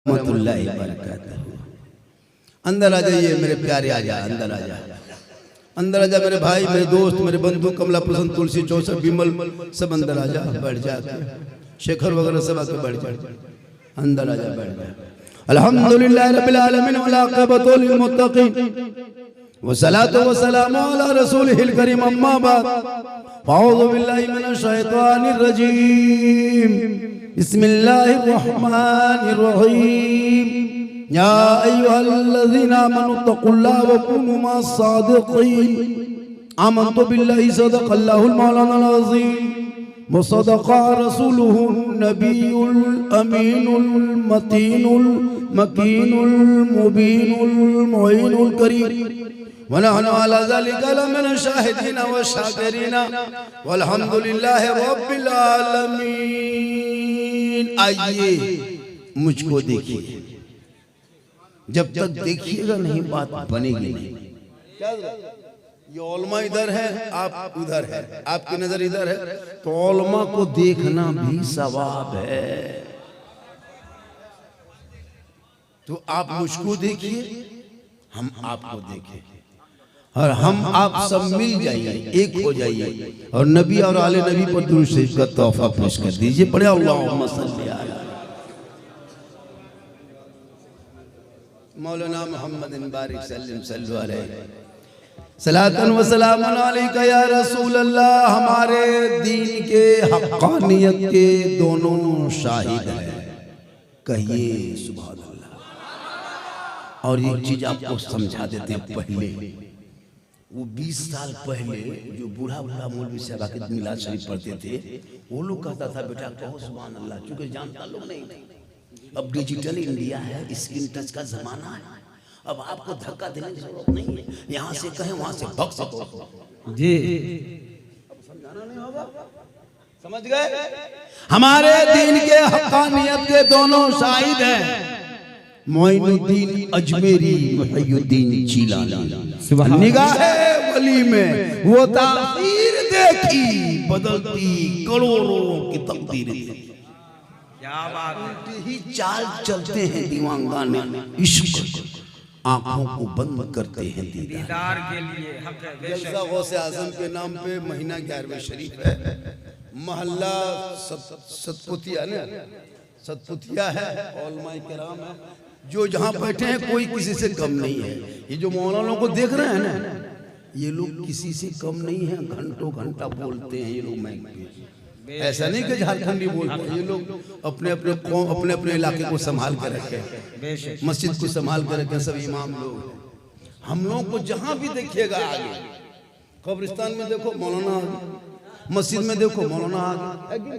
रहमतुल्लाहि बरकातहू। अंदर आ जाइए मेरे प्यारे, आ जा अंदर आ जा, अंदर आ जा मेरे भाई, मेरे दोस्त, मेरे बंधु, कमला प्रसन्न, तुलसी, चौसठ, विमल, सब अंदर आ जा, बैठ जा, शेखर वगैरह सब आके बैठ जा, अंदर आ जा, बैठ जा। अल्हम्दुलिल्लाह रब्बिल आलमीन वल आक़िबतु लिल मुत्तक़ीन वस्सलातु वस्सलामु अला रसूलिहिल करीम, अम्मा बाद, अऊज़ु बिल्लाहि मिनश शैतानिर रजीम, बिस्मिल्लाहिर रहमानिर रहीम। या अय्युहल्लज़ीना आमनू तक़ुल्लाह व कूनू मस्सादिक़ीन। आमन्तु बिल्लाहि सदक़ल्लाहुल मौलानाल अज़ीम व सदक़ा रसूलुहुन नबियुल अमीनुल मतीनुल मकीनुल मुबीनुल मुईनुल करीम व नहनु अला ज़ालिका लमिन शाहिदीन व शाकिरीन वल्हम्दुलिल्लाहि रब्बिल आलमीन। आइए मुझको देखिए, जब तक देखिएगा नहीं बात बनेगी नहीं। ये ओलमा इधर है, आप उधर है, आपकी नजर इधर है, तो ओलमा को देखना भी सवाब है। तो आप मुझको देखिए, हम आपको देखें, और हम आप सब मिल जाइए, एक हो जाइए, और नबी और आले नबी पर दुरूद शरीफ का तोहफा पेश कर दीजिए। पढ़े अल्लाहुम्मा सल्ली अला मौलाना मोहम्मद बारिक सल्लल्लाहु अलैहि सलातन व सलामुन अलैका या रसूल अल्लाह। हमारे दीन के हक़ानियत के दोनों शाहिद हैं, कहिए सुभान अल्लाह। और एक चीज आपको समझा देते हैं, पहले वो 20 साल पहले जो बूढ़ा बूढ़ा मौलवी साहब आके मिलाद शरीफ पढ़ते थे, वो लोग कहता था बेटा कहो सुभान अल्लाह, क्योंकि जानता लोग नहीं थे। अब डिजिटल इंडिया है, स्क्रीन टच का जमाना है, अब आपको धक्का देने की जरूरत नहीं है, यहाँ से कहें वहां से भग सको जी। अब समझाना नहीं होगा, समझ गए? हमारे दीन के हक़ानियत के दोनों शाहिद हैं, मोइनुद्दीन अजमेरी, मुहय्यिद्दीन जिलानी। निगाहे वली में वो तासीर देखी, बदलती करोड़ों की तकदीर। क्या बात है, ही चाल चलते हैं दीवानगाने इश्क, आंखों को बंद करते हैं दीदार के लिए। जलसा गौसे आजम के नाम पे महीना 11वें शरीफ है, महल्ला सतपुतिया ने, सतपुतिया है, उलमाए किराम है, जो जहाँ बैठे हैं कोई किसी से कम नहीं है। ये जो मौलानों को देख रहे हैं ना, ये लोग किसी से कम नहीं है, घंटों घंटा बोलते हैं ये लोग। मैं ऐसा नहीं कि झारखंडी बोलते हैं, ये लोग अपने अपने कौम, अपने अपने इलाके को संभाल कर रखे, मस्जिद को संभाल कर रखे, सब इमाम लोग। हम लोग को जहाँ भी देखिएगा आगे, कब्रिस्तान में देखो मौलाना आगे, मस्जिद में देखो मौलाना आगे,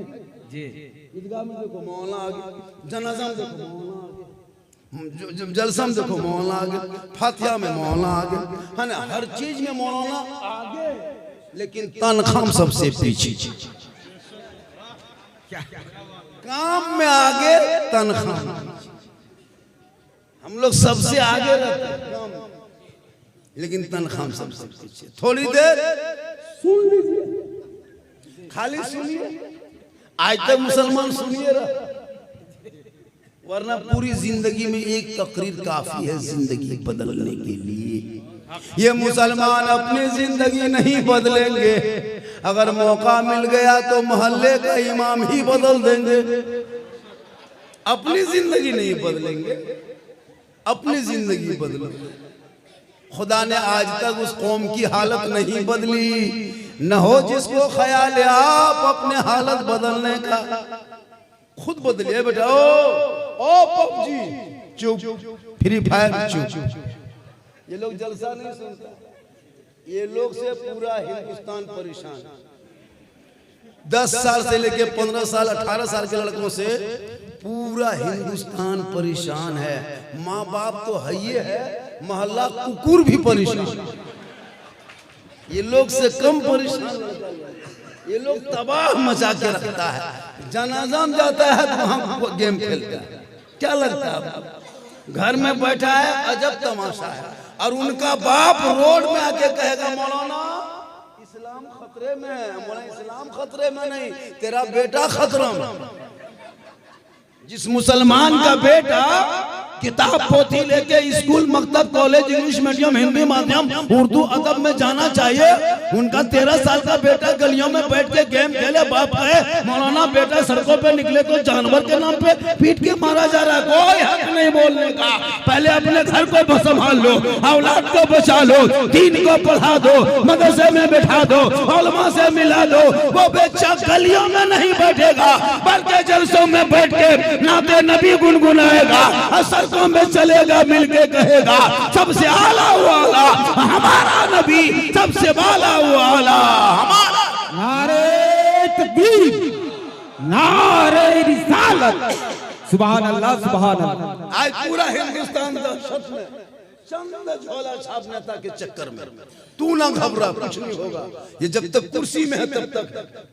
ईदगाह में देखो मौलाना आगे, जनाजा में देखो मौलाना आगे, जलसा में देखो मौलाना आगे, फातिहा में मौलाना आगे, है ना, हर चीज में मौलाना आगे, लेकिन तनख्वाह सबसे पीछे। काम में आगे, तनख्वाह हम लोग सबसे आगे रहते हैं काम, लेकिन तनख्वाह सबसे पीछे। थोड़ी देर सुन लीजिए, खाली सुनिए, आज तक मुसलमान सुनिए रहा, वरना पूरी जिंदगी में एक तकरीर काफी है जिंदगी बदलने के लिए। ये मुसलमान अपनी जिंदगी नहीं बदलेंगे, अगर मौका मिल गया तो मोहल्ले का इमाम ही बदल देंगे। अपनी जिंदगी नहीं बदलेंगे, अपनी जिंदगी बदलेंगे। खुदा ने आज तक उस कौम की हालत नहीं बदली, न हो जिसको ख्याल आप अपने हालत बदलने का, खुद बदलिए बेटा। ओ पबजी चुप, फ्री फायर चुप। ये लोग जलसा नहीं सुनता, ये लोग से पूरा हिंदुस्तान परेशान। 10 साल से लेके 15 साल 18 साल के लड़कों से पूरा हिंदुस्तान परेशान है। माँ बाप तो है ये है, मोहल्ला कुकुर भी परेशान। ये लोग से कम परेशान, ये लोग तबाह मचा के रखता है। जनाजा में जाता है तो वहां गेम खेलता है, क्या लगता है? घर में बैठा है, अजब तमाशा है। और उनका बाप रोड में आके कहेगा मौलाना इस्लाम खतरे में है। मौलाना इस्लाम खतरे में नहीं, तेरा बेटा खतरा में। जिस मुसलमान का बेटा किताब पोथी लेके स्कूल मकतब कॉलेज इंग्लिश मीडियम हिंदी माध्यम उर्दू अदब में जाना चाहिए, उनका 13 साल का बेटा गलियों में बैठ के गेम खेले, बाप कहे मौलाना बेटा सड़कों पे निकले तो जानवर के नाम पे पीट के मारा जा रहा है, कोई हक नहीं बोलने का। पहले अपने घर को संभाल लो, औलाद को बचा लो, दीन को पढ़ा दो, मदरसे में बैठा दो, उलमा से मिला दो। वो बच्चा गलियों में नहीं बैठेगा बल्कि जलसों में बैठ के नाते नबी गुनगुनाएगा, सड़कों में चलेगा, मिलके कहेगा सबसे आला वाला हमारा नबी, सबसे वाला वाला हमारा। नारे तकबीर, नारे रिसालत, सुभान अल्लाह सुभान अल्लाह। आज पूरा हिंदुस्तान दहशत में चंद झोला छापने के चक्कर में। तू ना घबरा, कुछ नहीं होगा। ये जब तक कुर्सी में है तब तक,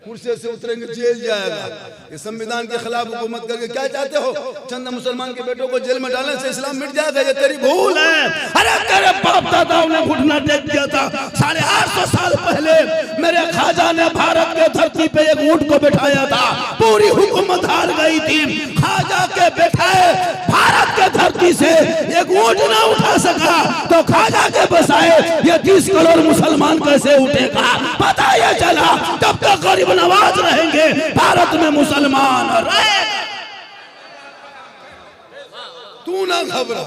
कुर्सी से उतरेंगे जेल जाएगा। ये संविधान के खिलाफ हुकूमत करके क्या चाहते हो? चंद मुसलमान के बेटों को जेल में डालने से इस्लाम मिट जाएगा? ये तेरी भूल है। अरे तेरे बाप दादाओं ने घुटना टेक दिया था 850 साल पहले। मेरे खाजा ने भारत के धरती पे एक ऊंट को बैठाया था, पूरी हुकूमत हार गई थी। खाजा के बैठाए भारत के धरती से एक ऊंट ना उठा सका तो खाजा के बसाए ये 30 करोड़ मुसलमान कैसे उठेगा? पता ये चला तब तक गरीब नवाज रहेंगे, भारत में मुसलमान रहे। तू ना घबरा,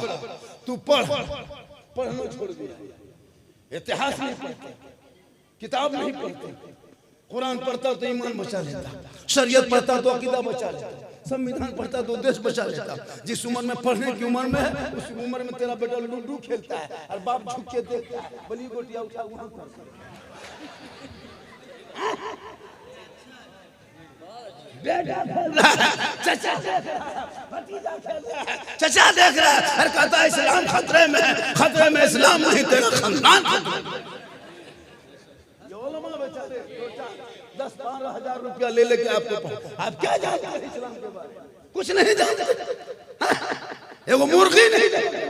तू पढ़ना छोड़ दिया, इतिहास नहीं पढ़ते, किताब नहीं पढ़ते, कुरान पढ़ता तो ईमान बचा लेता, शरीयत पढ़ता तो अकीदा बचा लेता, संविधान पढ़ता तो देश बचा लेता। जिस उम्र में पढ़ने की उम्र में है उस उम्र में तेरा बेटा लूडो खेलता है और बाप झुक के देखता है, बली गोटियां उठा वहां कर। बेटा खेल रहा है, चचा देख रहा है, भतीजा खेल रहा है, चचा देख रहा है और कहता है इस्लाम खतरे में है। खतरे में इस्लाम नहीं, तेरा खानदान खतरे में। 10-12 हजार रुपया ले लेके आपको, आप क्या जानते हैं इस्लाम के बारे में? कुछ नहीं जानते। एक मुर्गी नहीं जानते,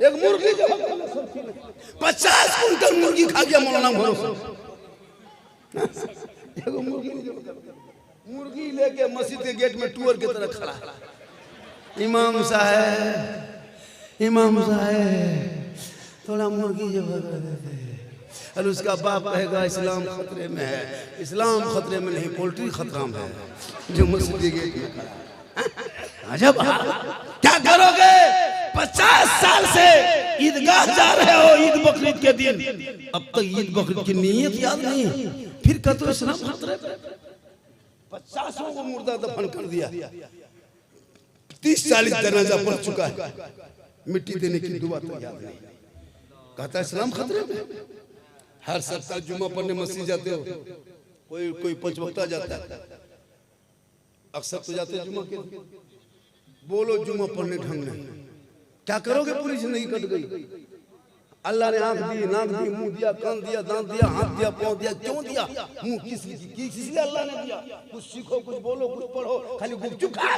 एक मुर्गी जो 50 कुंटल मुर्गी खा गया मौलाना भरोसा। एक मुर्गी लेके मस्जिद के गेट में टूर की तरह खड़ा, इमाम साहब, इमाम साहब थोड़ा मुर्गी जो देते। और उसका बाप कहेगा इस्लाम खतरे में है। इस्लाम खतरे में नहीं, पोल्ट्री खतरा में है जो मस्जिद के गेट में खड़ा। अजब, क्या करोगे? 50 साल से ईदगाह जा रहे हो ईद बकरीद के दिन, अब तक ईद बकरीद की नीयत याद नहीं, फिर कहते हो इस्लाम खतरे में। 50 को मुर्दा दफन कर दिया, 30-40 जनाजा पड़ चुका है, मिट्टी देने की दुआ तो याद नहीं, कहता है इस्लाम खतरे में। हर सप्ताह जुम्मा पढ़ने मस्जिद जाते हो, कोई 5 वक्ता जाता है, अक्सर तो जाते जुम्मा के। बोलो जुम्मा पढ़ने ढंग नहीं, क्या करोगे? पूरी जिंदगी कट गई। अल्लाह ने आंख दी, नाक दी, मुंह दिया, कान दिया, दांत दिया, हाथ दिया, पांव दिया, क्यों दिया? मुंह किस लिए अल्लाह ने दिया? कुछ सीखो, कुछ बोलो, कुछ पढ़ो, खाली गुपचुप खा।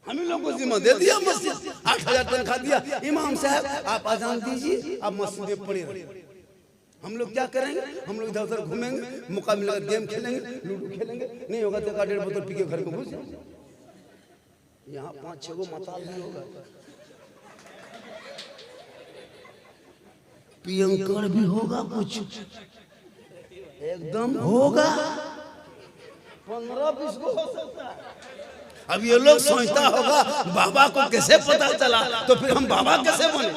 हम लोगों को जिम्मा दे दिया, मस्जिद 8000 तनख्वाह दिया, इमाम साहब आप अजान दीजिए, आप मस्जिद में पड़े रहिए। हम लोग क्या करेंगे? हम लोग इधर उधर घूमेंगे, मौका मिलेगा गेम खेलेंगे, लूडो खेलेंगे, नहीं होगा तो 1.5 बोतल पी के घर में घुस जाएंगे। यहाँ 5-6 गो मताल भी होगा, पियंकर भी होगा, कुछ एकदम होगा, 15-20 गो हो सकता है। अब ये लोग सोचता होगा बाबा को कैसे पता चला, तो फिर हम बाबा कैसे बने?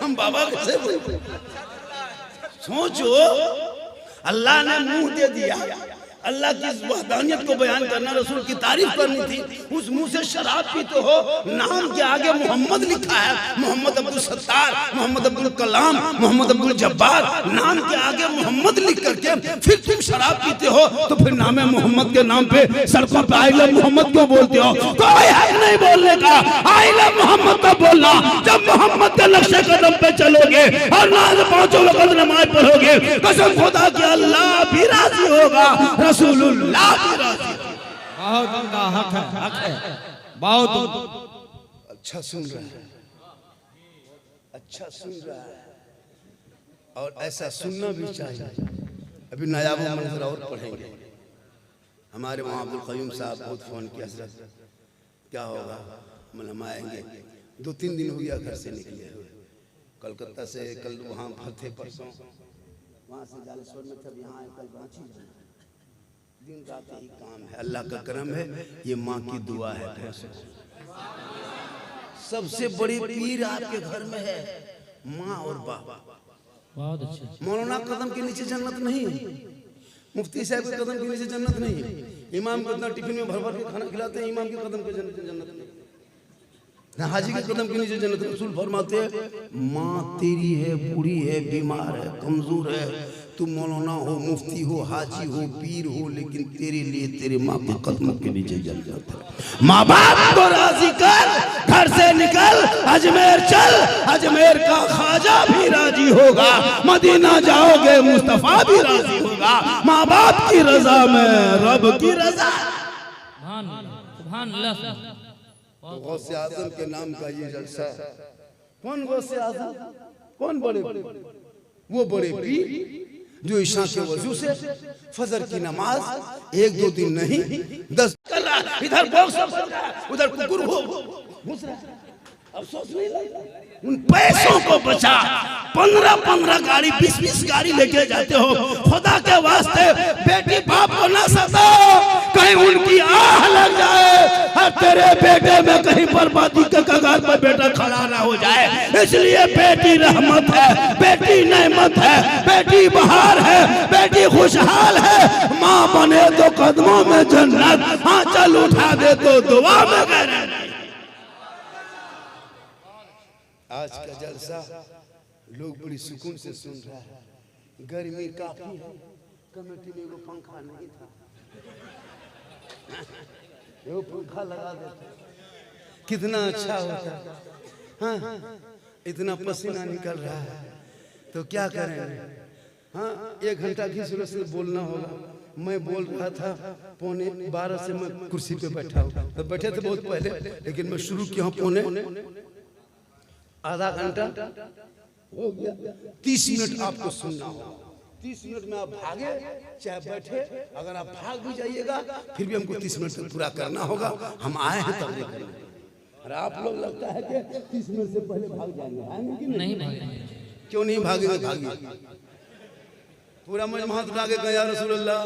हम बाबा कैसे बने? सोचो, अल्लाह ने मुंह दे दिया, अल्लाह की वहदानियत को बयान करना, रसूल की तारीफ करनी थी, उस मुंह से शराब पीते हो। नाम के आगे मोहम्मद लिखा है, मोहम्मद अब्दुल सत्तार, मोहम्मद अब्दुल कलाम, मोहम्मद अब्दुल जब्बार, नाम के आगे मोहम्मद लिख करके फिर तुम शराब पीते हो, तो फिर नाम है मोहम्मद के नाम पे सड़कों पे आई लव मोहम्मद क्यों बोलते हो? कोई हक नहीं बोलने का। आई लव मोहम्मद तब बोलना जब मोहम्मद के नक्शे कदम पे चलोगे और नाज 5 वक्त नमाज पढ़ोगे। कसम खुदा की अल्लाह भी राजी होगा, रसूलुल्लाह भी राजी। बहुत हक है, बहुत अच्छा सुन रहा है, अच्छा सुन रहा है। और ऐसा सुनना भी चाहिए। अभी नायाब मंजर और पढ़ेंगे। हमारे वहाँ अब्दुल क़य्यूम साहब बहुत फ़ोन किया, हज़रत क्या होगा, हम आएंगे। 2-3 दिन हो गया घर से निकले हुए, कलकत्ता से कल वहाँ थे, परसों वहाँ से जालेश्वर में थे, यहाँ कल रांची दिन रात यही काम है। अल्लाह का करम है, ये माँ की दुआ है। सबसे बड़ी पीर आपके घर में है, माँ और बाबा। बहुत अच्छे। मौलाना कदम के नीचे जन्नत नहीं है, मुफ्ती साहब के कदम के नीचे जन्नत नहीं है, इमाम को इतना टिफिन में भर भर के खाना खिलाते हैं, इमाम के कदम के जन्नत नहीं, हाजी के कदम के नीचे जन्नत। रसूल फरमाते हैं माँ तेरी है, बूढ़ी है, बीमार है, कमजोर है, तू मौलाना हो, मुफ्ती हो, हाजी हो, पीर हो, लेकिन तेरे लिए तेरे माँ के कदमों के नीचे जन्नत है। माँ बाप को राजी कर, घर से निकल, अजमेर चल, अजमेर का ख्वाजा भी राजी होगा, मदीना जाओगे मुस्तफा भी राजी होगा। माँ बाप की रजा में रब की रजा। सुभान अल्लाह। तो गौसे आज़म के नाम का ये जलसा है। कौन गौसे आज़म? कौन बड़े? वो बड़े पीर जो ईशा के वजू से फजर की नमाज 1-2 दिन नहीं 10 कर रहा, इधर बॉक्स उधर कुकुर हो घुस रहा। अफसोस नहीं लगता उन पैसों को बचा। 15-15 गाड़ी 20-20 गाड़ी लेके जाते हो, खुदा के वास्ते बेटी बाप को ना सताओ, कहीं उनकी आह लग जाए और तेरे बेटे में कहीं बर्बादी के कगार पर बेटा खड़ा ना हो जाए। इसलिए बेटी रहमत है, बेटी नेमत है, बेटी बहार है, बेटी खुशहाल है। माँ बने तो कदमों में जन्नत, आंचल उठा दे तो दुआ में गैरत। आज का जलसा लोग बड़ी सुकून से सुन रहा है। गर्मी काफी है, कमेटी में वो पंखा नहीं था, वो पंखा लगा देते कितना अच्छा होता। हाँ, इतना पसीना निकल रहा है तो क्या करें। हाँ, 1 घंटा की सूरत से बोलना होगा। मैं बोल रहा था 11:15 से मैं कुर्सी पे बैठा हूँ, तो बैठे थे बहुत पहले, लेकिन मैं शुरू किया हूँ 11:15, आधा घंटा हो गया। 30 मिनट आपको सुनना होगा। 30 मिनट में आप भागे चाहे बैठे, अगर आप भाग भी जाइएगा फिर भी हमको 30 मिनट तक पूरा करना होगा। हम आए हैं तब करेंगे। और आप लोग लगता है कि 30 मिनट से पहले भाग जाएंगे, नहीं भागेंगे। क्यों नहीं भागेंगे? भागिए पूरा मजमा भागेगा या रसूलुल्लाह।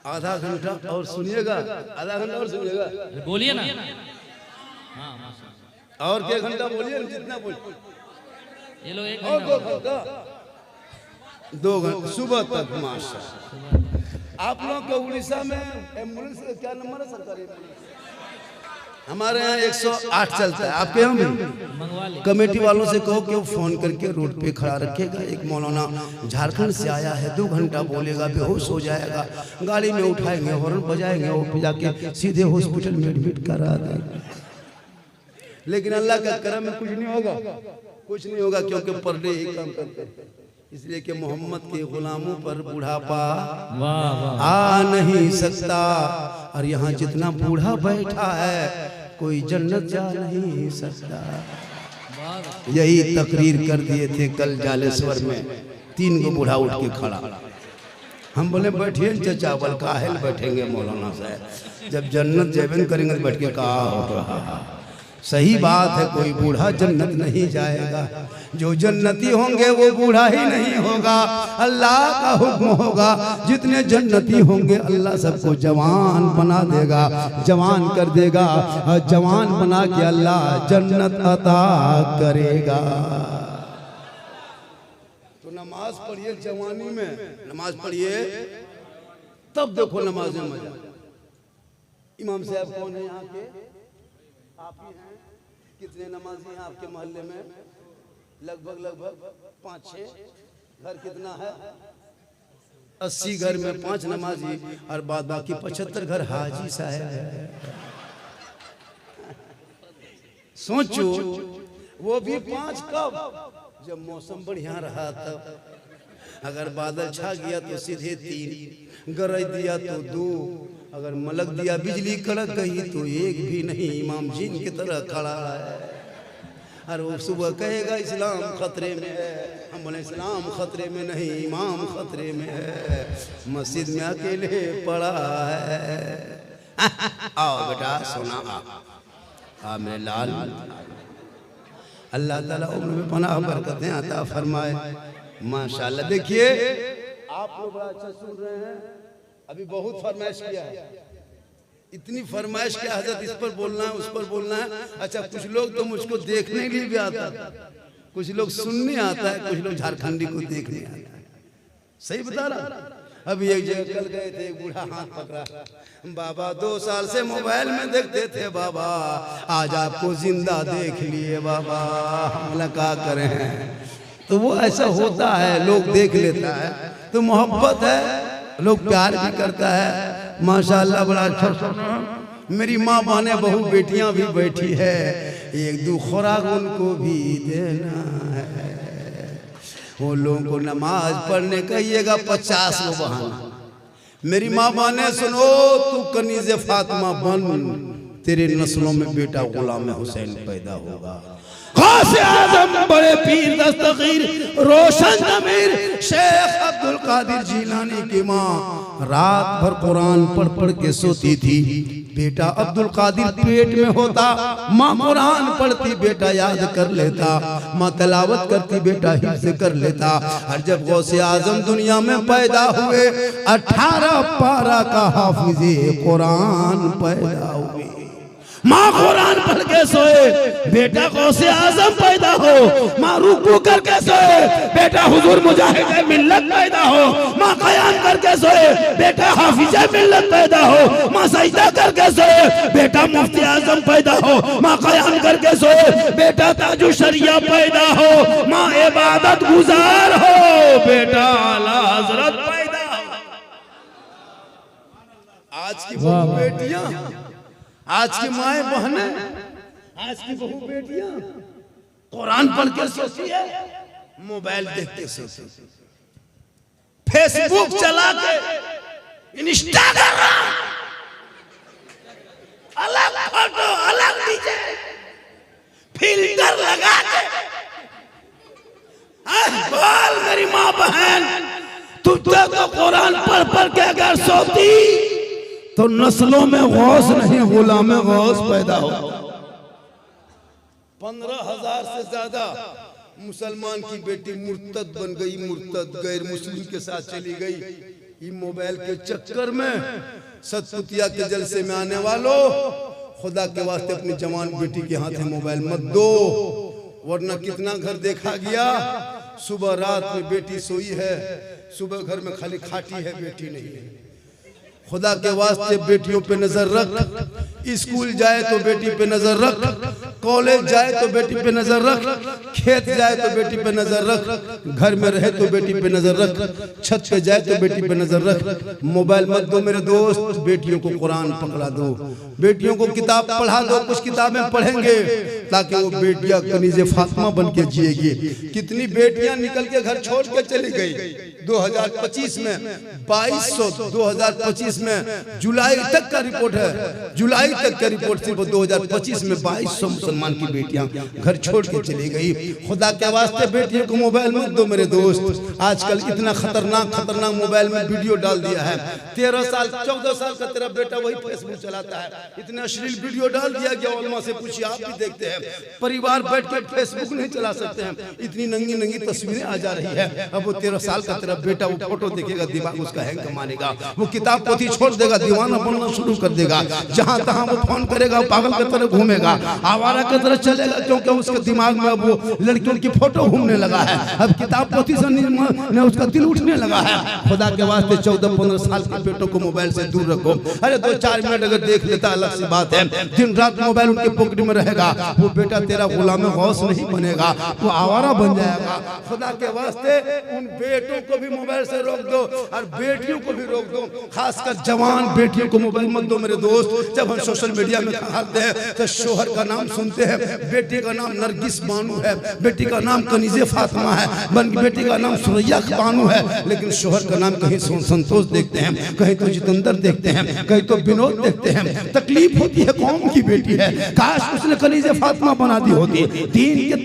आधा घंटा और सुनिएगा, आधा घंटा और सुनिएगा, बोलिए ना। और 1 घंटा बोलिए, जितना बोलिए। ये लो 1 और 2 घंटा, 2 घंटा सुबह तक। माशा आप लोग के उड़ीसा में एम्बुलेंस का क्या नंबर है सरकारी? हमारे यहाँ 108 चलता है। आपके यहाँ भी? कमेटी वालों से कहो कि वो फोन करके रोड पे खड़ा रखेगा। एक मौलाना झारखंड से आया है, 2 घंटा बोलेगा, बेहोश हो जाएगा, गाड़ी में उठाएंगे, हॉर्न बजाएंगे, वो जाके सीधे हॉस्पिटल में एडमिट करा देंगे। लेकिन अल्लाह का करम में कुछ नहीं होगा, कुछ नहीं होगा, क्योंकि पर डे ही काम करते हैं। इसलिए कि मोहम्मद के गुलामों पर बुढ़ापा आ नहीं सकता। और यहाँ जितना बूढ़ा बैठा है कोई जन्नत जा नहीं सकता। यही तकरीर कर दिए थे कल जालेश्वर में। 3 गो बूढ़ा उठ के खड़ा। हम बोले बैठिए चचा, बल काहिल बैठेंगे मौलाना साहब, जब जन्नत जैबन करेंगे बैठ के कहा हो रहा। सही बात है, कोई बूढ़ा जन्नत नहीं जाएगा। जो जन्नती होंगे वो बूढ़ा ही नहीं होगा, अल्लाह का हुक्म होगा। जितने जन्नती होंगे अल्लाह सबको जवान बना देगा, जवान कर देगा, और जवान बना के अल्लाह जन्नत अता करेगा। तो नमाज पढ़िए जवानी में, नमाज पढ़िए तब देखो नमाज में मजा। इमाम साहब कौन है यहाँ के? आप ही हैं। कितने नमाजी हैं आपके मोहल्ले में? लगभग 5-6 घर। कितना है? 80 घर में 5 नमाजी और बाद बाकी 75 घर हाजी साहब है। सोचो, वो भी 5 कब? जब मौसम बढ़िया रहा तब। अगर बादल छा गया तो सीधे 3, गरज दिया तो 2, अगर मलक दिया बिजली कड़क गई तो 1 भी नहीं। इमाम जीन की तरह खड़ा है और वो सुबह कहेगा इस्लाम खतरे में है, बोले इस्लाम खतरे में नहीं, इमाम खतरे में है, मस्जिद में अकेले पड़ा है। आओ बेटा सोना आ मेरे लाल, अल्लाह ताला उम्र में पनाह बरकतें अता फरमाए। माशाल्लाह। देखिए आप लोग बड़ा अच्छा सुन रहे हैं, अभी बहुत फरमाइश किया है, इतनी फरमाइश किया हजरत इस पर बोलना है उस पर बोलना है। अच्छा कुछ लोग तो मुझको देखने के लिए भी आता है, कुछ लोग सुनने आता है, कुछ लोग झारखंडी को देखने आता है। सही बता रहा। अभी एक जगह कल गए थे, बूढ़ा हाथ पकड़ा, बाबा 2 साल से मोबाइल में देखते थे बाबा, आज आपको जिंदा देख लिए बाबा, हम क्या करें। तो वो ऐसा होता है, लोग देख लेता है तो मोहब्बत है, लोग प्यार भी करता है। माशाल्लाह बड़ा अच्छा। मेरी माँ बहने बहू बेटियां भी बैठी है, 1-2 खुराक उनको भी देना है। वो लोगों को नमाज पढ़ने कहिएगा 50 को बहाना। मेरी माँ बहने सुनो, तू कनीज़े फातिमा बन, तेरे नस्लों में बेटा गुलाम हुसैन पैदा होगा। गौसे आज़म बड़े पीर दस्तगीर रोशन ज़मीर शेख अब्दुल कादिर जिलानी की माँ रात भर कुरान पढ़ पढ़ के सोती थी। बेटा अब्दुल कादिर पेट में होता, माँ कुरान पढ़ती, बेटा याद कर लेता, माँ तलावत करती, बेटा हिफ्ज़ कर लेता। और जब गौसे आज़म दुनिया में पैदा हुए, 18 पारा का हाफिज़े कुरान पैदा हुए। माँ कुरान पढ़ के सोए, बेटा गौसे आज़म पैदा हो। माँ रुकू करके सोए, बेटा हुजूर मुजाहिद मिल्लत पैदा हो। माँ क़याम करके सोए, बेटा हाफिज़ मिल्लत पैदा हो। माँ सजदा करके सोए, बेटा मुफ्ती आज़म पैदा हो। माँ क़याम करके सोए, बेटा ताजु शरिया पैदा हो। माँ इबादत गुजार हो, बेटा आला हज़रत पैदा हो। आज की बेटियां, आज की माए बहनें, आज की बहू बेटियां कुरान पढ़ के सोती है, मोबाइल देख के सोती, फेसबुक चला के, इंस्टाग्राम, अलग फोटो अलग डीजे, फिल्टर लगा के। बोल मेरी माँ बहन, तू तो कुरान पढ़ पढ़ के अगर सोती तो नस्लों में गौस नहीं, गुलाम गौस पैदा हो। 15,000 से ज्यादा मुसलमान की बेटी मुर्तद बन गई, मुर्तद गैर मुस्लिम के साथ चली गई। ये मोबाइल के चक्कर में सतपुतिया के जलसे में आने वालों, खुदा के वास्ते अपनी जवान बेटी के हाथ में मोबाइल मत दो, वरना कितना घर देखा गया। सुबह रात में बेटी सोई है, सुबह घर में खाली खाटी है, बेटी नहीं है। खुदा के वास्ते बेटियों पे नजर रख, स्कूल जाए तो बेटी पे नजर रख, कॉलेज जाए तो बेटी पे नजर रख, खेत जाए तो बेटी पे नजर रख, घर में रहे तो बेटी पे नजर रख, छत पे जाए तो बेटी पे नजर रख। मोबाइल मत दो मेरे दोस्त, बेटियों को कुरान पकड़ा दो, बेटियों को किताब पढ़ा दो, कुछ किताबें पढ़ेंगे ताकि वो बेटियां कनीज़े फातिमा बन के जिएगी। कितनी बेटियां निकल के घर छोड़ के चली गई। 2025 में 2200, 2025 में जुलाई तक का रिपोर्ट है, जुलाई तक का रिपोर्ट सिर्फ 2025 में 2200 मुसलमान की बेटियां घर छोड़ के चली गई। खुदा के वास्ते बेटियों को मोबाइल मत दो मेरे दोस्त। आजकल इतना खतरनाक मोबाइल में वीडियो डाल दिया है। 13 साल 14 साल का तेरा बेटा वही फेसबुक चलाता है, इतने अश्लील वीडियो डाल दिया गया। उलमा से पूछिए, आप भी देखते हैं, परिवार बैठ के फेसबुक नहीं चला सकते हैं, इतनी नंगी नंगी तस्वीरें आ जा रही है। अब वो 13 साल का तेरा बेटा वो फोटो देखेगा, दिमाग उसका हैंग मानेगा, वो किताब पोथी छोड़ देगा, दीवाना बनना शुरू कर देगा। जहां तहां वो फोन करेगा, पागल की तरह घूमेगा, आवारा की तरह चलेगा, क्योंकि उसके दिमाग में अब वो लड़कियों की फोटो घूमने लगा है। अब किताब पोथी से उसका दिल उठने लगा है। खुदा के वास्ते 14-15 साल के बेटों को मोबाइल से दूर रखो। अरे 2-4 मिनट अगर देख लेता अलग सी बात है, दिन रात मोबाइल उनके पॉकेट में रहेगा, वो बेटा तेरा गुलाम गौस नहीं बनेगा, वो आवारा बन जाएगा। खुदा के वास्ते उन बेटों को भी मोबाइल से रोक दो और बेटियों को भी रोक दो, खासकर जवान बेटियों को मोबाइल मत दो मेरे दोस्त। जब हम सोशल मीडिया में खाते हैं तो शोहर का नाम सुनते सुनते हैं बेटी का नाम नरगिस बानू है, बेटी का नाम कनीज़े फातिमा है, बेटी का नाम सुरैया बानू है, लेकिन शोहर का नाम कहीं संतोष देखते हैं, कहीं तो जितेंद्र देखते हैं, कहीं तो विनोद देखते हैं। तकलीफ होती है, कौम की बेटी है, काश उसने कनीज़े फातिमा बना दी होती, दीन के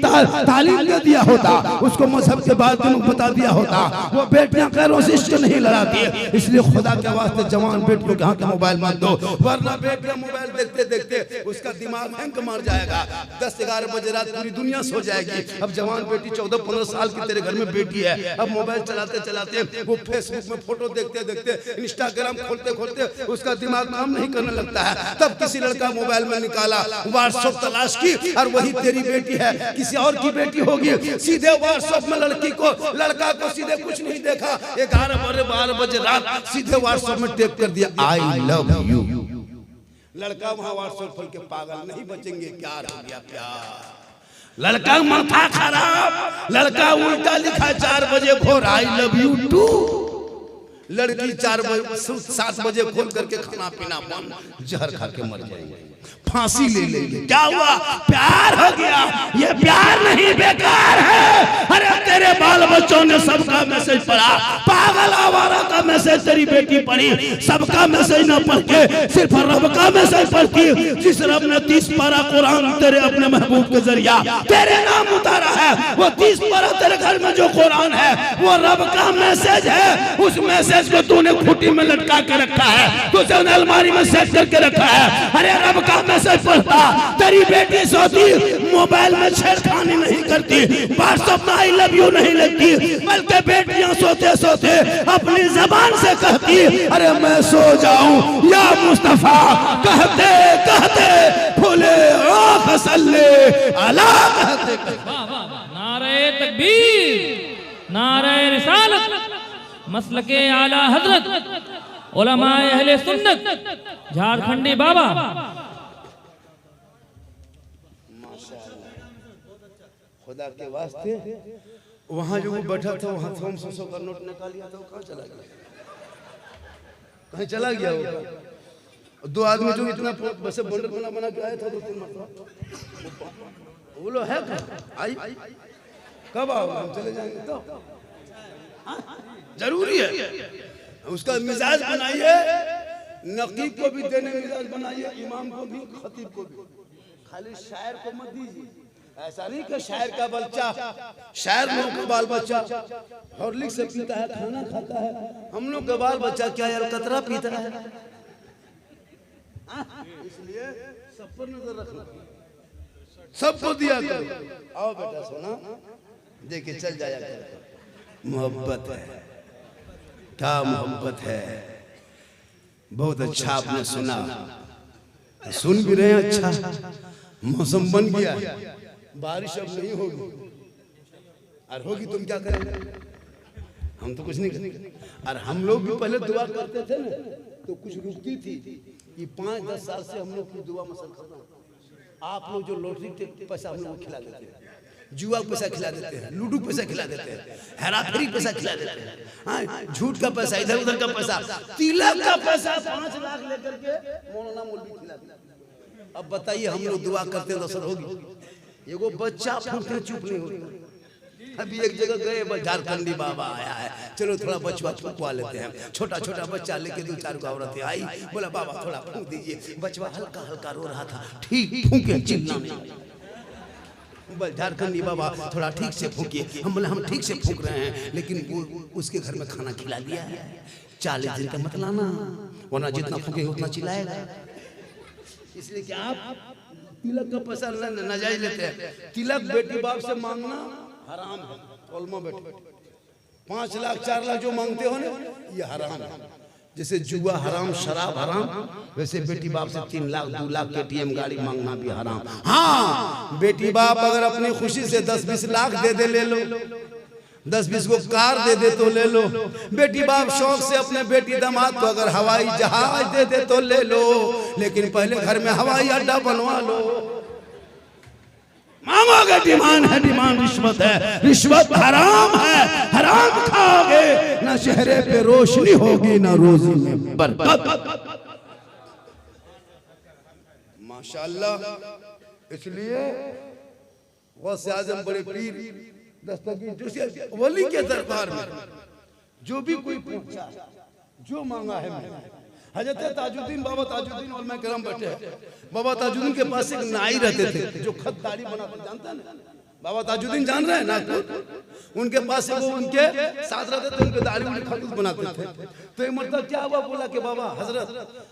तालीम दे दिया होता, उसको मजहब के बाद बता दिया होता। वो बेटियां गैरों से इश्क नहीं लड़ाती, इसलिए खुदा के वास्ते जवान बेटियों के हाथ में मोबाइल मत दो, वरना बेटियां मोबाइल देखते देखते उसका दिमाग हैंग मार जाएगा। 10-11 बजे रात पूरी दुनिया सो जाएगी। अब जवान बेटी 14-15 साल की तेरे घर में बेटी है, अब मोबाइल चलाते चलाते वो फेसबुक में फोटो देखते देखते, इंस्टाग्राम खोलते खोलते उसका दिमाग काम नहीं करने लगता है। तब किसी लड़का मोबाइल में निकाला, व्हाट्सएप तलाश की, और वही तेरी बेटी है, किसी और की बेटी होगी। सीधे व्हाट्सएप में लड़का को सीधे कुछ नहीं देखा, 11-12 बजे रात सीधे व्हाट्सएप में टाइप कर दिया आई लव यू। लड़का वहां व्हाट्सएप खोल के पागल नहीं बचेंगे, प्यार हो गया प्यार। लड़का माथा खराब, लड़का उल्टा लिखा 4 बजे भोर आई लव यू टू। लड़की 7 बजे खोल करके खाना पीना बंद, जहर खा के मर जाएंगे, फांसी ले लेंगे। क्या हुआ? प्यार हो गया। ये प्यार नहीं, बेकार है। अरे तेरे बाल बच्चों ने सबका मैसेज पढ़ा, पागल आवारा का मैसेज तेरी बेटी पढ़ी, सबका मैसेज न पढ़ के सिर्फ रब का मैसेज पढ़ती, जिस रब ने 30 पारा कुरान तेरे अपने महबूब के जरिया तेरे नाम उतारा है। वो 30 पारा तेरे घर में जो कुरान है वो रब का मैसेज है। उस मैसेज को तूने खूंटी में लटका के रखा है, तुझे अलमारी में सेट करके रखा है। अरे रब का मैसेज पढ़ता, तेरी बेटी सोती, मोबाइल में छेड़खानी नहीं करती, व्हाट्सएप में आई लव यू नहीं लिखती, बल्कि बेटियां सोते सोते अपनी जबान से कहती अरे मैं सो जाऊं या मुस्तफा, कहते कहते फूले आँख सल्ले अला कहते। नारे तकबीर, नारे रिसालत, मसलके आला हजरत, उलमाए अहले सुन्नत, झारखंडी बाबा। खुदा के वास्ते वहां जो वो बैठा था, वहां 100 का नोट निकाल लिया था, वो कहाँ चला गया? कहीं चला गया वो। 2 आदमी जो इतना बसे बंडल बना के आया था 2-3 मरतबा, वो लोग है आई कब आओ? हम चले जाएंगे तो जरूरी है। उसका मिजाज बनाइए, नकीब को भी देने मिजाज बनाइए, इमाम को भी, खतीब को भी। खाली शायर को मत दीजिए। ऐसा नहीं कि शायर का बच्चा, शायर लोग का बाल बच्चा हॉर्लिक्स से पीता है, खाना खाता है, हम लोग का बाल बच्चा क्या यार कतरा पीता है। इसलिए सब पर नजर रखना, सबको दिया करो। आओ बेटा सोना, देखे चल जाया करो। मोहब्बत है, क्या मोहब्बत है। बहुत अच्छा आपने सुना, सुन भी रहे हैं। अच्छा मौसम बन गया, बारिश अब नहीं होगी, और होगी तुम क्या करेंगे? हम तो कुछ नहीं करेंगे। और हम लोग भी पहले दुआ करते थे ना, तो कुछ रुकती थी। ये 5-10 साल से हम लोग की दुआ मसल खत्म। आप लोग जो लॉटरी पैसा हम लोग खिला देते हैं, जुआ पैसा खिला देते हैं, लूडो पैसा खिला देते हैं, हेराफेरी पैसा खिला देते हैं, हाँ, झूठ का पैसा, इधर उधर का पैसा, तिलक का पैसा 5 लाख लेकर के मौलाना मौलवी खिला देते हैं। अब बताइए हम लोग दुआ करते हैं तो असर होगी? एगो बच्चा फूंकते चुप नहीं होता। अभी एक जगह गए, झारखंडी बाबा आया है, चलो थोड़ा बचवा फूंकवा लेते हैं। छोटा छोटा बच्चा लेके 2-4 औरतें आई, बोला बाबा थोड़ा फूंक दीजिए। बचवा हल्का हल्का रो रहा था, ठीक फूंके, चिल्ला नहीं। झारखंडी बाबा थोड़ा ठीक से फूंकिए। हम बोले हम ठीक से फूंक रहे हैं, लेकिन वो उसके घर में खाना खिला दिया है, 40 दिन का मत लाना, वरना जितना फूंके उतना चिल्लाएगा। इसलिए कि आप तिलक का पैसा नाजायज लेते हैं। तिलक बेटी बाप से मांगना हराम है। कलमा बेटे 5 लाख 4 लाख जो मांगते हो ना, ये हराम है। जैसे जुआ हराम, शराब हराम, वैसे बेटी बाप से 3 लाख 2 लाख KTM गाड़ी मांगना भी हराम। हाँ, बेटी बाप अगर अपनी खुशी से 10-20 लाख दे दे, ले लो। 10-20 को कार दे दे तो ले लो। बेटी बाप शौक से अपने बेटी दामाद को अगर हवाई जहाज दे दे तो ले लो, लेकिन पहले घर में हवाई अड्डा बनवा लो। मांगोगे डिमांड है, डिमांड रिश्वत है, रिश्वत हराम है। हराम खाओगे ना चेहरे पे रोशनी होगी, ना रोजी में बरकत। माशाअल्लाह इसलिए गौसे आजम बड़े पीर दस्तगीर वली के दरबार में जो भी कोई पूछा जो मांगा है मैंने। हजरत ताजुद्दीन बाबा ताजुद्दीन और मैं करम बैठे हैं। बाबा ताजुद्दीन के पास एक नाई रहते थे जो खत दाढ़ी बनाते, जानता है ना बाबा ताजुद्दीन, जान रहे हैं ना? उनके पास वो उनके साथ रहते थे, उनके दाढ़ी उनके खत बनाते थे। तो एक मतलब क्या हुआ, बोला कि बाबा हजरत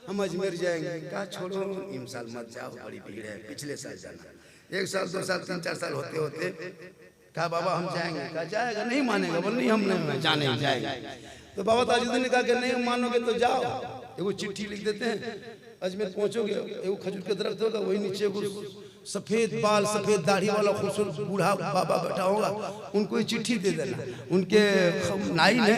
हम अजमेर जाएंगे। कहा छोड़ो इन साल मत जाओ, बड़ी भीड़ है, पिछले साल जाना। 1 साल 2 साल 3 4 साल होते होते कहा बाबा हम जाएंगे। कहा जाएगा, नहीं मानेगा, बोल नहीं हम नहीं जाने जाएगा। तो बाबा ताजुद्दीन ने कहा कि नहीं मानोगे तो जाओ, एगो चिट्ठी लिख देते हैं, अजमेर पहुंचोगे, एगो खजूर के दरख्त होगा, वही नीचे सफेद बाल सफेद दाढ़ी वाला खूबसूरत बूढ़ा बाबा बैठा होगा, उनको ये चिट्ठी दे देना। उनके नाई ने,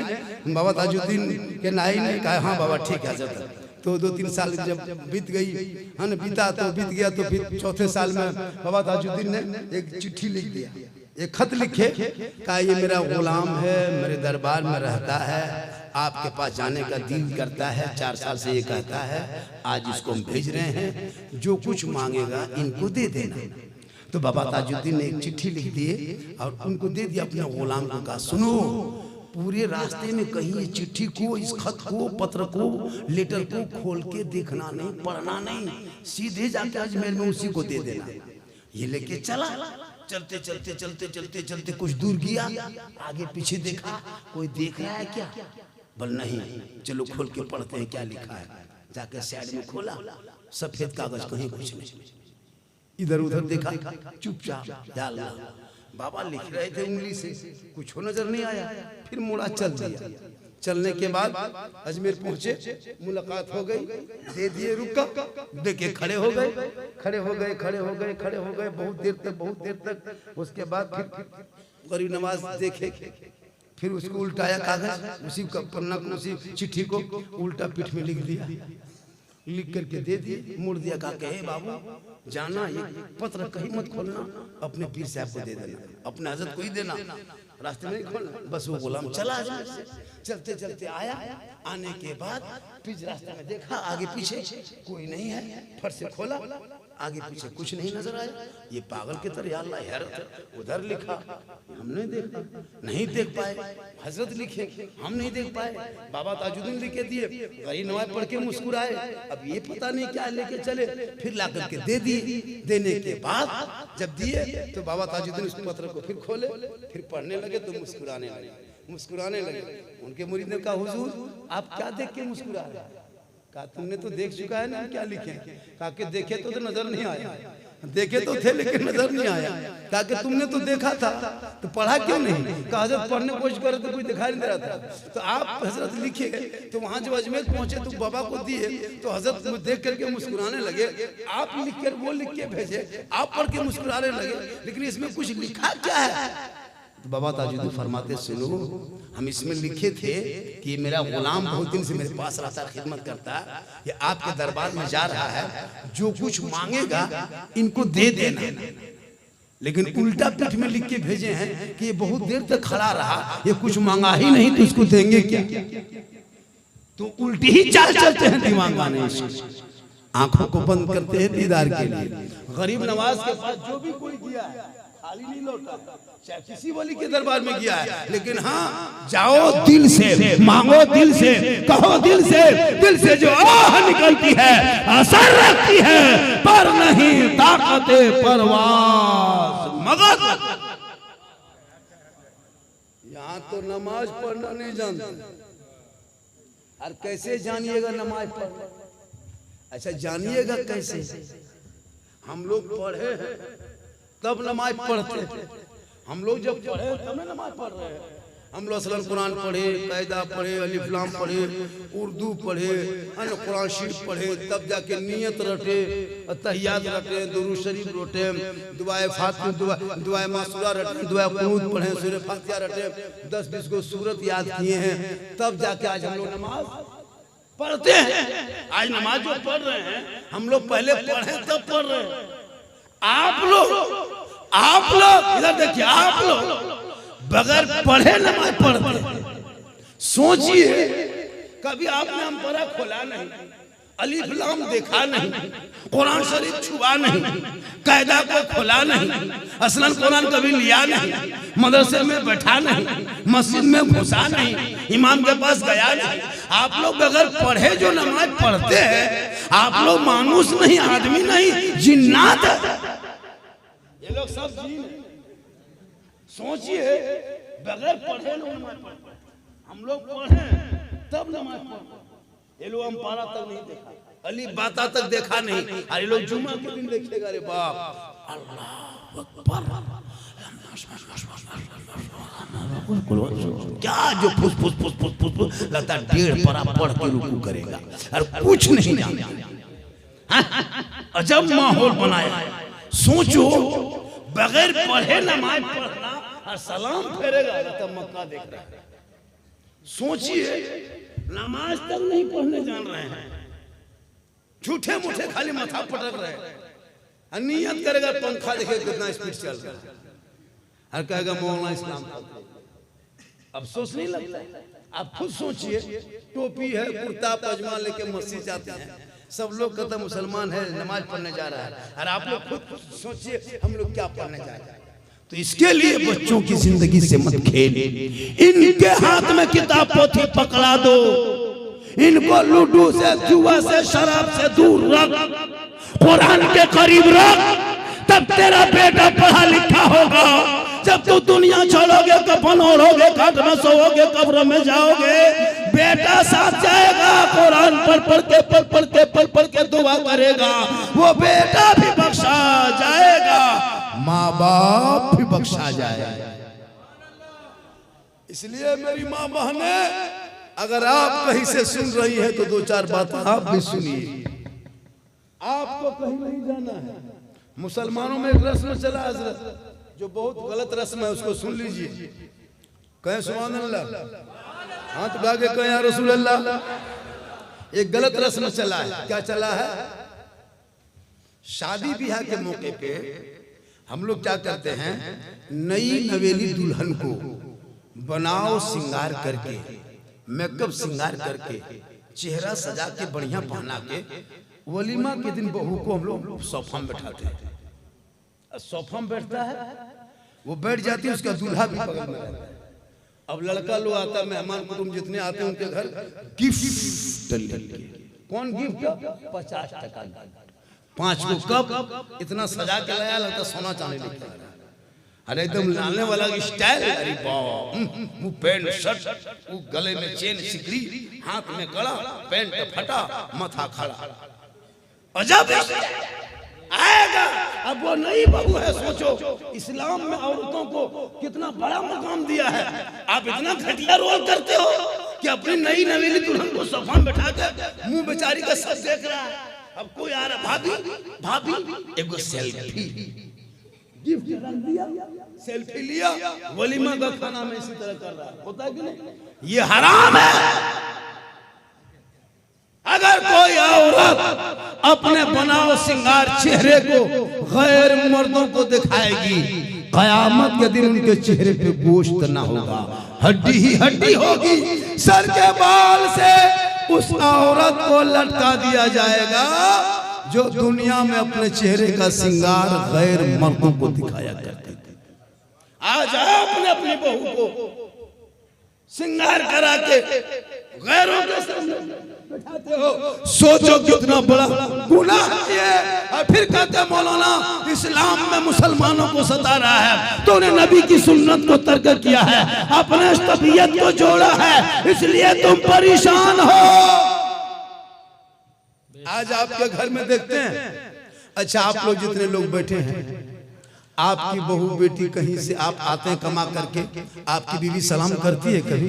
बाबा ताजुद्दीन के नाई ने कहा हाँ बाबा ठीक है हजरत। तो 2-3 साल जब बीत गई है ना, बीता तो बीत गया, तो फिर चौथे साल में बाबा ताजुद्दीन ने एक चिट्ठी लिख दिया, एक खत लिखे, कहा ये मेरा गुलाम है, मेरे दरबार में रहता है, आपके पास जाने का दिल करता है, 4 साल से ये कहता है, आज इसको हम भेज रहे हैं, जो कुछ मांगेगा इनको दे देना। तो बाबा ताजुद्दीन ने एक चिट्ठी लिख दिए और उनको दे दिया अपने गुलाम को। कहा सुनो, पूरे रास्ते में कहीं ये चिट्ठी को, इस खत को, पत्र को, लेटर को खोल के देखना नहीं, पढ़ना नहीं, सीधे जाके अजमेर में उसी को दे देना। ये लेके चला, चलते चलते चलते चलते चलते कुछ दूर गया, आगे पीछे देखा, कोई देख रहा है क्या? बोल नहीं, चलो खोल के पढ़ते हैं क्या लिखा है। जाके साइड में खोला, सफेद कागज, कहीं कुछ नहीं। इधर उधर देखा, चुपचाप, या अल्लाह, बाबा लिख रहे थे उंगली से, कुछ नजर नहीं आया। फिर मुड़ा चल दिया। चलने के बाद अजमेर पहुंचे, मुलाकात हो गई, दे दिए, रुका, देखे खड़े हो गए, खड़े हो गए, खड़े हो गए, खड़े हो गए, बहुत देर तक। उसके बाद फिर गरीब नवाज देखे, फिर उसको उल्टाया कागज, उसी पन्ना को, उसी चिट्ठी को उल्टा पीठ में लिख दिया, लिख करके दे दिए, मुड़ दिया। कहा हे बाबू जाना, ये पत्र कहीं मत खोलना, अपने पीर साहब को दे देना, अपने हजरत को ही देना, रास्ते में नहीं खोलना। बस वो गुलाम चला, चलते चलते आया। आने के बाद फिर रास्ते में देखा, आगे पीछे कोई नहीं है, फट से खोला, आगे पीछे कुछ नहीं नजर आया। ये पागल की तरह, या अल्लाह हैरत, उधर लिखा हमने देखा, नहीं देख पाए, हजरत लिखे हम नहीं देख पाए, बाबा ताजुद्दीन लिखे दिए, गरीब नवाज पढ़ के मुस्कुराए, अब ये पता नहीं क्या लेके चले। फिर ला करके दे दिए। देने के बाद जब दिए तो बाबा ताजुद्दीन उस पत्र को फिर खोले, फिर पढ़ने लगे तो मुस्कुराने लगे। उनके मुरीद ने कहा हुजूर आप क्या देख के मुस्कुरा रहे हैं? कहा तुमने तो देख चुका है ना क्या लिखे। कहा कि देखे तो नजर नहीं आया, देखे तो थे लेकिन नजर नहीं आया। कहा कि तुमने तो देखा था तो पढ़ा क्यों नहीं? कहा हजरत पढ़ने की कोशिश करे तो कोई दिखाई नहीं दे रहा था। तो आप हजरत लिखे, तो वहां जब अजमेर पहुंचे तो बाबा को दिए, तो हजरत देख करके मुस्कुराने लगे। आप लिख कर वो लिख के भेजे, आप पढ़ के मुस्कुराने लगे, लेकिन इसमें कुछ लिखा क्या है? तो बाबा ताजुद्दीन फरमाते सुनो, हम इसमें लिखे थे कि मेरा गुलाम बहुत दिन से मेरे पास रहता, खिदमत करता, ये आपके दरबार में जा रहा है, जो कुछ मांगेगा इनको दे देना। लेकिन उल्टा पीठ में लिख के भेजे हैं कि ये बहुत देर तक खड़ा रहा, ये कुछ मांगा ही नहीं, तो इसको देंगे क्या? तो उल्टी ही चाल चलते हैं दिमाग वाले, आंखों को बंद करते हैं दीदार के लिए। गरीब नवाज के पास जो भी कोई गया है खाली नहीं लौटा, चाहे किसी वली के दरबार में गया है, लेकिन हाँ जाओ दिल से, मांगो दिल से, कहो दिल से जो आह निकलती है असर रखती है, पर नहीं ताकते परवास मगर। यहाँ तो नमाज पढ़ना नहीं जानते, और कैसे जानिएगा नमाज पढ़ना? अच्छा जानिएगा कैसे? हम लोग पढ़े हैं तब नमाज पढ़ते हैं, हम लोग जब पढ़े तब नमाज पढ़ रहे हैं। हम लोग असलन कुरान पढ़े, कायदा पढ़े, अलिफ लाम पढ़े, उर्दू पढ़े, कुरान शरीफ पढ़े, तब जाके नियत रटे, तहियात रटे, दुरूद शरीफ रटे, दुआए फातिहा, दुआए मासूरा रटे, दुआए कुनूत पढ़े, सूरह फातिहा रटे, 10-20 को सूरत याद किए हैं, तब जाके आज हम लोग नमाज पढ़ते हैं। आज नमाज जो पढ़ रहे हैं हम लोग पहले पढ़े तब पढ़ रहे हैं। आप लोग इधर देखिए, आप लोग बगैर पढ़े नमाज पढ़ते। सोचिए कभी आपने हम पढ़ा खोला नहीं, अलिफ लाम देखा नहीं, कुरान शरीफ छुआ नहीं, कायदा को खुला नहीं, असलन कुरान कभी लिया नहीं, मदरसे में बैठा नहीं, मस्जिद में घुसा नहीं, इमाम के पास गया नहीं। आप लोग अगर पढ़े जो नमाज पढ़ते हैं, आप लोग मानुस नहीं, आदमी नहीं, जिन्नात है। ये लोग सब जीन है। सोचिए, बगैर पढ़े नमाज पढ़ते, हम लोग पढ़े तब नमाज पढ़ते। ये लोग हम पारा तक नहीं देखा, अली बाता तक देखा नहीं, अरे लोग जुमा के दिन देखेगा। अरे बाप, अल्लाह अकबर, क्या जो फुस फुस फुस फुस फुस फुस लगता है 1.5 पारा पढ़ के रुकू करेगा और कुछ नहीं जानता। अजब माहौल बनाया। सोचो, बगैर पढ़े नमाज पढ़ना और सलाम फेरेगा तो मक्का देख रहा है। सोचिए, नमाज तक नहीं पढ़ने जान रहे हैं, झूठे मूठे खाली माथा पटक रहे हैं। नियत करेगा, पंखा देखे कितना स्पीड चल रहा है, और कहेगा मौलाना इस्लाम। अफसोस नहीं लगता? आप खुद सोचिए, टोपी है, कुर्ता पजामा लेके मस्जिद जाते हैं, सब लोग कहते हैं मुसलमान है, नमाज पढ़ने जा रहा है, और आप लोग खुद सोचिए हम लोग क्या पढ़ने जा रहे हैं। तो इसके लिए बच्चों की जिंदगी से मत खेले, इनके हाथ में किताब पोथी पकड़ा दो, इनको लूडो से, जुआ से, शराब से दूर रख, कुरान के करीब रख, तब तेरा बेटा पढ़ा लिखा होगा। जब तू दुनिया छोड़ोगे, कफन ओढ़ोगे, खाट में सोओगे, कब्र में जाओगे, बेटा साथ जाएगा, कुरान पढ़ के दुआ करेगा, वो बेटा भी बख्शा जाएगा, माँ बाप भी बख्शा जाएगा। इसलिए मेरी माँ बहने, अगर आप कहीं से सुन रही है तो 2-4 बात आप भी सुनिए। आपको कहीं नहीं जाना है। मुसलमानों में एक रस्म चला हजरत, जो बहुत गलत रस्म है, उसको सुन लीजिए। कहें सुभान अल्लाह, हाथ उठा के कहें या रसूल अल्लाह। एक गलत रस्म चला है। क्या चला है? शादी ब्याह के मौके पे हम लोग क्या करते हैं, नई नवेली दुल्हन को बनाओ श्रृंगार करके, मेकअप श्रृंगार करके, चेहरा सजा के, बढ़िया पहना के, वलीमा के दिन बहू को हम लोग सोफा में बैठाते हैं। सोफा में बैठता है, वो बैठ जाती है, उसका दूल्हा भी बगल में रहता है। अब लड़का लोग आता है, मेहमान कुटुंब जितने आते हैं उनके घर गिफ्ट। कौन गिफ्ट? 50 टका, 5 को कप, इतना सजा के लाया, लगता सोना चांदी लेके आया। अरे एकदम लाने वाला स्टाइल, अरे बाप, वो पैंट शर्ट, वो गले में चेन सिकड़ी, हाथ में कड़ा, पैंट फटा, माथा खड़ा, अजब आएगा। अब वो नई बहू है, सोचो इस्लाम में औरतों को कितना बड़ा मकाम दिया है। आप इतना घटिया रोल करते हो कि अपनी नई नवेली दुल्हन को सोफा में बैठा के, मुंह बेचारी का सब देख रहा है। अब कोई आ रहा, भाभी एक सेल्फी, गिफ्ट रख दिया, सेल्फी लिया, वलीमा का खाना में इसी तरह कर रहा है। होता है कि नहीं? ये हराम है। अगर कोई औरत अपने बनाओ श्रृंगार चेहरे को गैर मर्दों को दिखाएगी, कयामत के दिन उनके चेहरे पे गोश्त ना होगा, हड्डी ही हड्डी होगी। सर के बाल से उस औरत को लटका दिया जाएगा जो दुनिया में अपने चेहरे का श्रृंगार गैर मर्दों को दिखाया करते थे। आज आप अपनी बहू को श्रृंगार करा के गैरों के सामने बैठाते हो, सोचो कितना बड़ा गुनाह है। और फिर कहते मौलाना इस्लाम में मुसलमानों को सता रहा है, तूने नबी की सुन्नत को तर्क किया है, अपने तबीयत को जोड़ा है, इसलिए तुम परेशान हो। आज आपके घर में देखते हैं, अच्छा आप लोग जितने लोग बैठे हैं, आपकी बहू बेटी कहीं से आप आते हैं कमा करके, आपकी बीवी सलाम करती है? कभी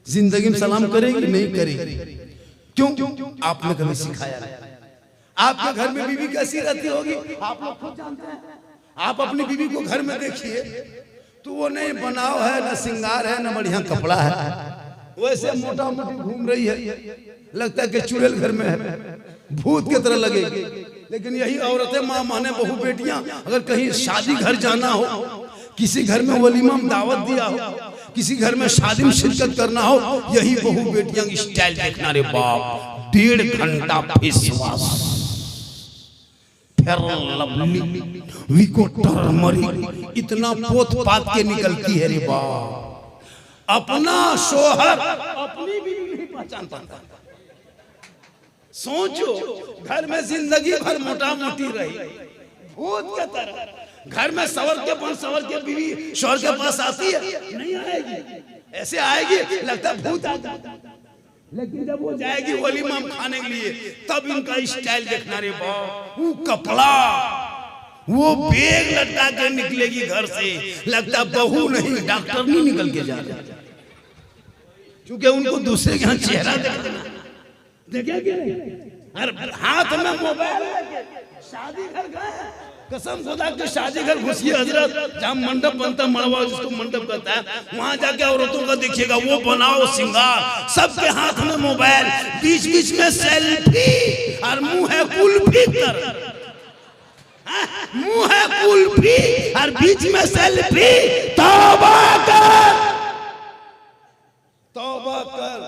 जिंदगी में सलाम करेगी? नहीं करेगी। क्यों? आपने कभी सिखाया नहीं। आपके घर में बीवी कैसी रहती होगी आप लोग खुद जानते हैं। आप अपनी बीवी को घर में देखिए तो वो नहीं बनाव है, न श्रृंगार है, न बढ़िया कपड़ा है, वैसे मोटा मोटी घूम रही है, लगता है कि चुड़ैल घर में है, भूत की तरह लगेगी। लेकिन यही औरतें, माँ माने, बहू बेटियां, अगर कहीं शादी घर जाना हो, किसी घर में वलीमा में दावत दिया हो, किसी घर में शादी में शिरकत करना हो, यही बहू बेटियां की स्टाइल देखना रे बाप। 1.5 घंटा face wash, fair lovely, Vicco turmeric, इतना पोत पात के निकलती है रे बाप। अपना शोहर अपनी भी नहीं पहचान पाता। सोचो, घर में जिंदगी भर मोटा मोटी रही, भूत के तरह घर में सवर के बीवी शोहर के पास आती है, नहीं आएगी, ऐसे आएगी लगता है भूत आता। लेकिन जब वो जाएगी वलीमा खाने के लिए, तब इनका स्टाइल देखना रे बाप। वो कपड़ा, वो बैग लटका के निकलेगी घर से, लगता बहू नहीं डॉक्टर नहीं निकल के जा रहा, क्योंकि उनको दूसरे के यहाँ चेहरा देखा क्या नहीं। हाथ में मोबाइल शादी घर गए, कसम खुदा के शादी घर घुसिए हजरत, जहाँ मंडप बनता है, मड़वा जिसको मंडप कहता है, वहां जाके औरतों का देखिएगा, वो बनाओ श्रृंगार, सबके हाथ में मोबाइल, बीच बीच में सेल्फी, और मुंह है कुल्फी तर, मुंह है कुल्फी और बीच में सेल्फी। तौबा कर, तौबा कर,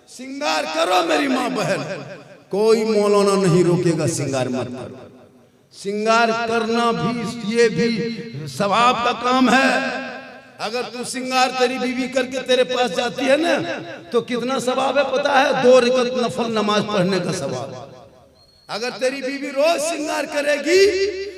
श्रृंगार करो मेरी माँ बहन, कोई मौलाना नहीं रोकेगा श्रृंगार मत करो। श्रृंगार करना भी ये भी सवाब का काम है। अगर तू श्रृंगार तेरी बीवी करके तेरे पास जाती है ना, तो कितना सवाब है पता है? 2 रकात नफल नमाज पढ़ने का सवाब। अगर तेरी बीवी रोज श्रृंगार करेगी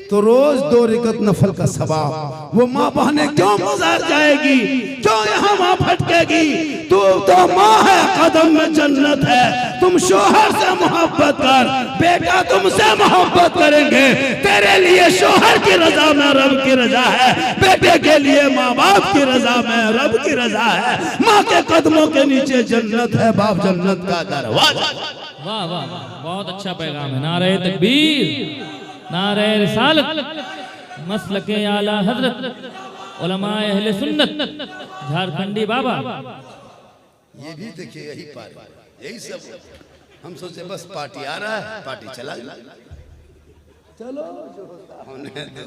तो रोज 2 रकात नफल का सवाब। वो माँ बहने क्यों मजार जाएगी, क्यों यहाँ माँ फटकेगी? तू तो माँ है, कदम में जन्नत है। तुम शोहर से मोहब्बत कर, बेटा तुमसे मोहब्बत करेंगे। तेरे लिए शोहर की रजा में रब की रजा है, बेटे के लिए माँ बाप की रजा में रब की रजा है। माँ के कदमों के नीचे जन्नत है, बाप जन्नत का दरवाजा। वाह वाह, बहुत अच्छा पैगाम है। नारे तकबीर, नारे रिसालत, मसलके आला हजरत, उलमाए अहले सुन्नत, झारखंडी बाबा। ये भी देखिए, यही पार, यही सब। हम सोचे बस पार्टी आ रहा है, पार्टी चला चलो जो होता होने दो।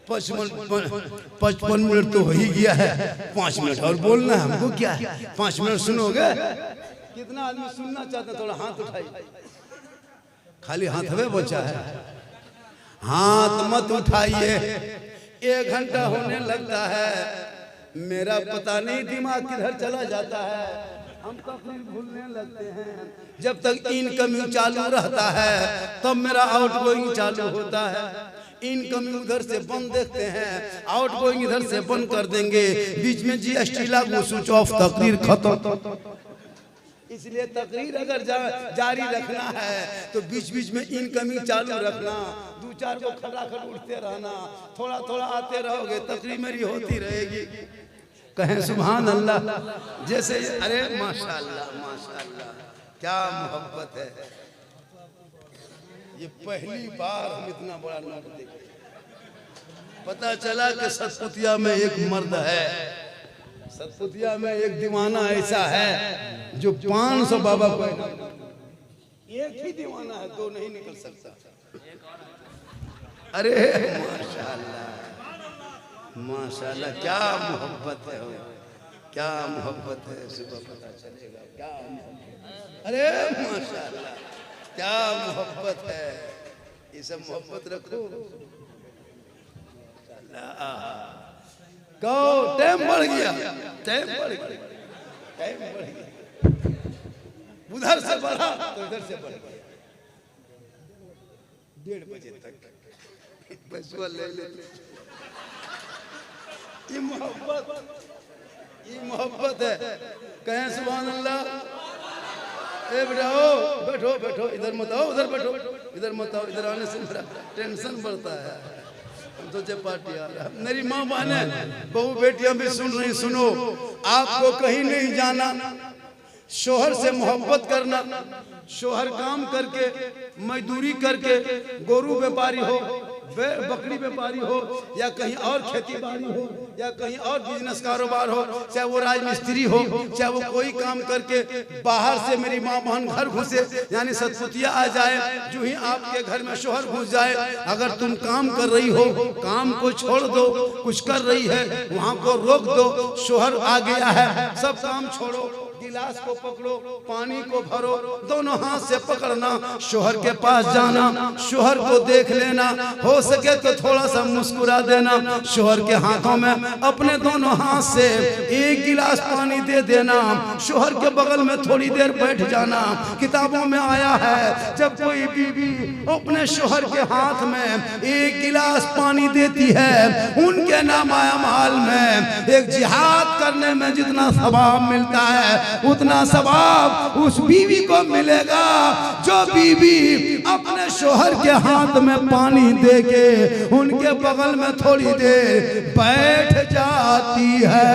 55 मिनट तो हो ही गया है, 5 मिनट और बोलना है हमको। क्या है 5 मिनट सुनोगे? कितना आदमी सुनना चाहते? थोड़ा हाथ उठाइए, खाली हाथ हमें बचा है, हाथ मत उठाइए। 1 घंटा होने लगता है, मेरा पता नहीं दिमाग किधर चला जाता है, हम तकरीर भूलने लगते हैं। जब तक इनकमिंग चालू रहता है तब मेरा आउटगोइंग चालू होता है। इनकमिंग उधर से बंद देखते हैं, आउटगोइंग इधर से बंद कर देंगे, बीच में जीएसटी लागू, स्विच ऑफ, तकरीर खत्म। इसलिए तकरीर अगर जारी रखना है तो बीच बीच में इनकमिंग चालू रखना, 2-4 को खटाखट उठते रहना, थोड़ा थोड़ा आते रहोगे, तकरीर मेरी होती रहेगी। कहें सुभान अल्लाह। जैसे अरे माशाअल्लाह माशाअल्लाह, क्या मोहब्बत है। ये पहली बार हम इतना बड़ा नोट देखे। पता चला कि सतपुतिया में एक मर्द है, सतपुतिया में एक दीवाना ऐसा है जो 500 बाबा को, एक ही दीवाना है, 2 नहीं निकल सकता। अरे माशाअल्लाह माशाअल्लाह, क्या मोहब्बत है, क्या मोहब्बत है। सुबह पता चलेगा क्या मोहब्बत। अरे माशाअल्लाह, क्या मोहब्बत है। ये सब मोहब्बत रखो। कहो टाइम बढ़ गया, टाइम बढ़ गया, टाइम बढ़ गया। उधर से बढ़ा तो इधर से बढ़ गया। 1:30 बजे तक पैसा ले ले। ये मोहब्बत, ये मोहब्बत है। कहें सुभान अल्लाह। ए बेटा ओ बैठो बैठो, इधर मत आओ, उधर बैठो, इधर मत आओ। इधर आने से मेरा टेंशन बढ़ता है। हम सोचे पार्टी आ रहा है। मेरी माँ बहने, बहू बेटियां भी सुन रही, सुनो, आपको कहीं नहीं जाना, शोहर से मोहब्बत करना। शोहर काम करके, मजदूरी करके, गोरू व्यापारी हो, बकरी व्यापारी हो या कहीं और खेती बाड़ी हो या कहीं और बिजनेस कारोबार हो, चाहे वो राजमिस्त्री हो, चाहे वो कोई काम करके बाहर से मेरी माँ बहन घर घुसे, यानी सतपुतिया आ जाए, जो ही आपके घर में शोहर घुस जाए, अगर तुम काम कर रही हो, काम को छोड़ दो, कुछ कर रही है वहां को रोक दो, शोहर आ गया है, सब काम छोड़ो, गिलास को पकड़ो, पानी को भरो, दोनों हाथ से पकड़ना, शोहर के पास जाना, शोहर को देख लेना, हो सके तो थोड़ा सा मुस्कुरा देना, शोहर के हाथों में अपने दोनों हाथ से एक गिलास पानी दे देना, शोहर के बगल में थोड़ी देर बैठ जाना। किताबों में आया है जब कोई बीवी अपने शोहर के हाथ में एक गिलास पानी देती है, उनके नामाया माल में एक जिहाद करने में जितना सवाब मिलता है उतना सवाब उस बीवी को मिलेगा जो बीवी अपने शोहर के हाथ में पानी देके उनके बगल में थोड़ी देर बैठ जाती है।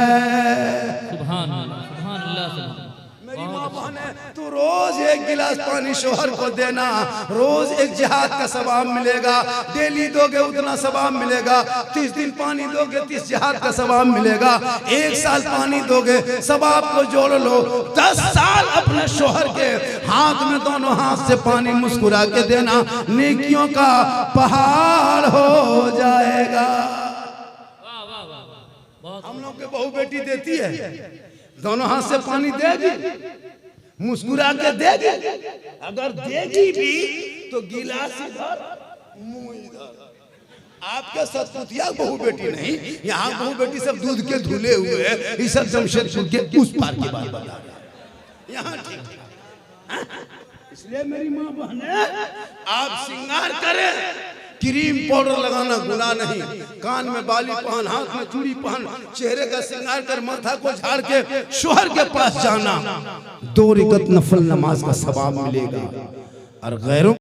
सुभान अल्लाह, सुभान अल्लाह, सुभान। मेरी माँ बहने, तू रोज एक गिलास पानी शोहर को देना, रोज एक जिहाद का सवाब मिलेगा, डेली दोगे उतना सवाब मिलेगा, 30 दिन पानी दोगे 30 जिहाद का सवाब मिलेगा, 1 साल पानी दोगे, सवाब को जोड़ लो, 10 साल अपने शोहर के हाथ में दोनों हाथ से पानी मुस्कुरा के देना, नेकियों का पहाड़ हो जाएगा। हम लोग के बहू बेटी देती है, दोनों हाथ से पानी देगी, मुस्कुरा के देगी, अगर देगी भी तो गिलास इधर मुंह इधर। आपके सतपुतिया बहू बेटी नहीं, यहाँ बहू बेटी सब दूध के धुले हुए हैं, ये सब जमशेदपुर के उस पार की बात बता रहे हैं, यहाँ ठीक। इसलिए मेरी माँ बहने, आप श्रृंगार करें, क्रीम पाउडर लगाना गुनाह नहीं, कान में बाली पहन, हाथ में चूड़ी पहन, चेहरे का श्रृंगार कर, माथा को झाड़ के शोहर के पास जाना, 2 रकात नफल नमाज का सवाब मिलेगा और गैरों